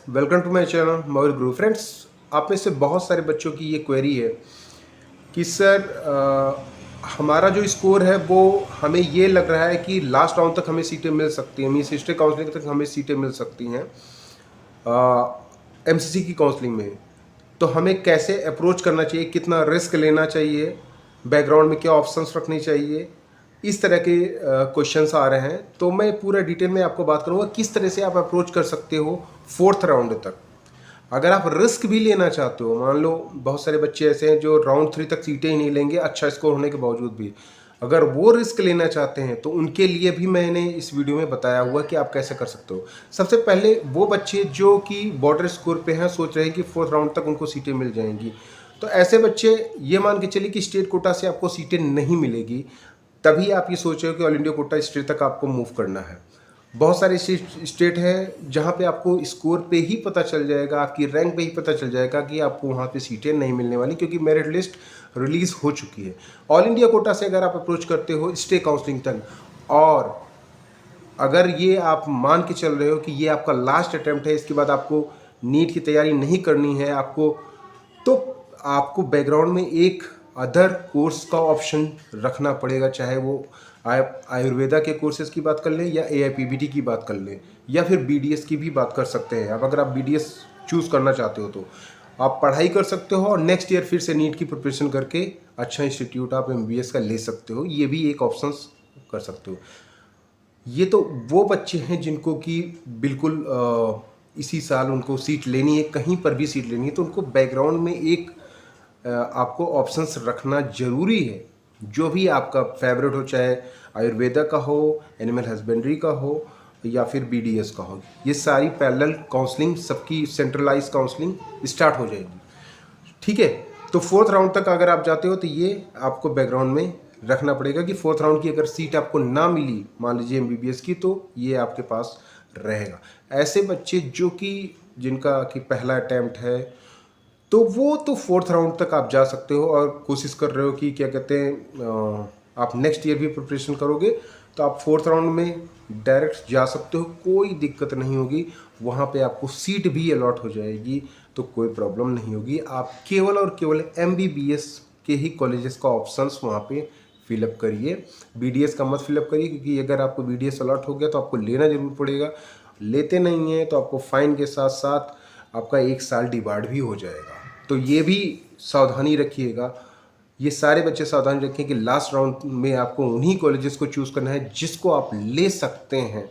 Welcome to my channel mobile guru. Friends, आप में से बहुत सारे बच्चों की ये क्वेरी है कि सर हमारा जो स्कोर है वो हमें ये लग रहा है कि लास्ट राउंड तक हमें सीटें मिल सकती हैं, मीन्स हिस्ट्री काउंसलिंग तक हमें सीटें मिल सकती हैं एमसीसी की काउंसलिंग में। तो हमें कैसे अप्रोच करना चाहिए, कितना रिस्क लेना चाहिए, बैकग्राउंड में क्या ऑप्शंस रखनी चाहिए, इस तरह के क्वेश्चंस आ रहे हैं। तो मैं पूरा डिटेल में आपको बात करूँगा किस तरह से आप अप्रोच कर सकते हो फोर्थ राउंड तक। अगर आप रिस्क भी लेना चाहते हो, मान लो बहुत सारे बच्चे ऐसे हैं जो राउंड 3 तक सीटें ही नहीं लेंगे अच्छा स्कोर होने के बावजूद भी, अगर वो रिस्क लेना चाहते हैं तो उनके लिए भी मैंने इस वीडियो में बताया हुआ कि आप कैसे कर सकते हो। सबसे पहले वो बच्चे जो कि बॉर्डर स्कोर पे हैं, सोच रहे हैं कि फोर्थ राउंड तक उनको सीटें मिल जाएंगी, तो ऐसे बच्चे ये मान के चलिए कि स्टेट कोटा से आपको सीटें नहीं मिलेगी, तभी आप ये सोच रहे हो कि ऑल इंडिया कोटा स्टेट तक आपको मूव करना है। बहुत सारे स्टेट हैं जहाँ पे आपको स्कोर पे ही पता चल जाएगा, आपकी रैंक पे ही पता चल जाएगा कि आपको वहाँ पे सीटें नहीं मिलने वाली, क्योंकि मेरिट लिस्ट रिलीज़ हो चुकी है। ऑल इंडिया कोटा से अगर आप अप्रोच करते हो स्टेट काउंसलिंग तक, और अगर ये आप मान के चल रहे हो कि ये आपका लास्ट अटैम्प्ट है, इसके बाद आपको नीट की तैयारी नहीं करनी है आपको, तो आपको बैकग्राउंड में एक अदर कोर्स का ऑप्शन रखना पड़ेगा। चाहे वो आयुर्वेदा के कोर्सेज़ की बात कर लें या एआईपीबीटी की बात कर लें या फिर बीडीएस की भी बात कर सकते हैं। अब अगर आप बीडीएस चूज़ करना चाहते हो तो आप पढ़ाई कर सकते हो और नेक्स्ट ईयर फिर से नीट की प्रिपरेशन करके अच्छा इंस्टीट्यूट आप एमबीबीएस का ले सकते हो, ये भी एक ऑप्शन कर सकते हो। ये तो वो बच्चे हैं जिनको कि बिल्कुल इसी साल उनको सीट लेनी है, कहीं पर भी सीट लेनी है, तो उनको बैकग्राउंड में एक आपको ऑप्शंस रखना ज़रूरी है। जो भी आपका फेवरेट हो, चाहे आयुर्वेदा का हो, एनिमल हस्बेंड्री का हो या फिर बीडीएस का हो, ये सारी पैरेलल काउंसलिंग, सबकी सेंट्रलाइज काउंसलिंग स्टार्ट हो जाएगी। ठीक है, तो फोर्थ राउंड तक अगर आप जाते हो तो ये आपको बैकग्राउंड में रखना पड़ेगा कि फोर्थ राउंड की अगर सीट आपको ना मिली, मान लीजिए एमबीबीएस की, तो ये आपके पास रहेगा। ऐसे बच्चे जो कि जिनका कि पहला अटैम्प्ट है, तो वो तो फोर्थ राउंड तक आप जा सकते हो और कोशिश कर रहे हो कि क्या कहते हैं आप नेक्स्ट ईयर भी प्रिपरेशन करोगे तो आप फोर्थ राउंड में डायरेक्ट जा सकते हो, कोई दिक्कत नहीं होगी। वहाँ पे आपको सीट भी अलॉट हो जाएगी, तो कोई प्रॉब्लम नहीं होगी। आप केवल और केवल एमबीबीएस के ही कॉलेजेस का ऑप्शंस वहाँ पे फिलअप करिए, बीडीएस का मत फिलअप करिए, क्योंकि अगर आपको बीडीएस अलॉट हो गया तो आपको लेना जरूर पड़ेगा। लेते नहीं हैं तो आपको फाइन के साथ साथ आपका 1 साल डिबार्ड भी हो जाएगा। तो ये भी सावधानी रखिएगा, ये सारे बच्चे सावधानी रखें कि लास्ट राउंड में आपको उन्हीं कॉलेजेस को चूज़ करना है जिसको आप ले सकते हैं।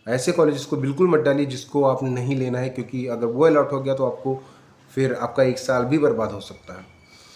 ऐसे कॉलेजेस को बिल्कुल मत डालिए जिसको आप नहीं लेना है, क्योंकि अगर वो अलॉट हो गया तो आपको फिर आपका 1 साल भी बर्बाद हो सकता है।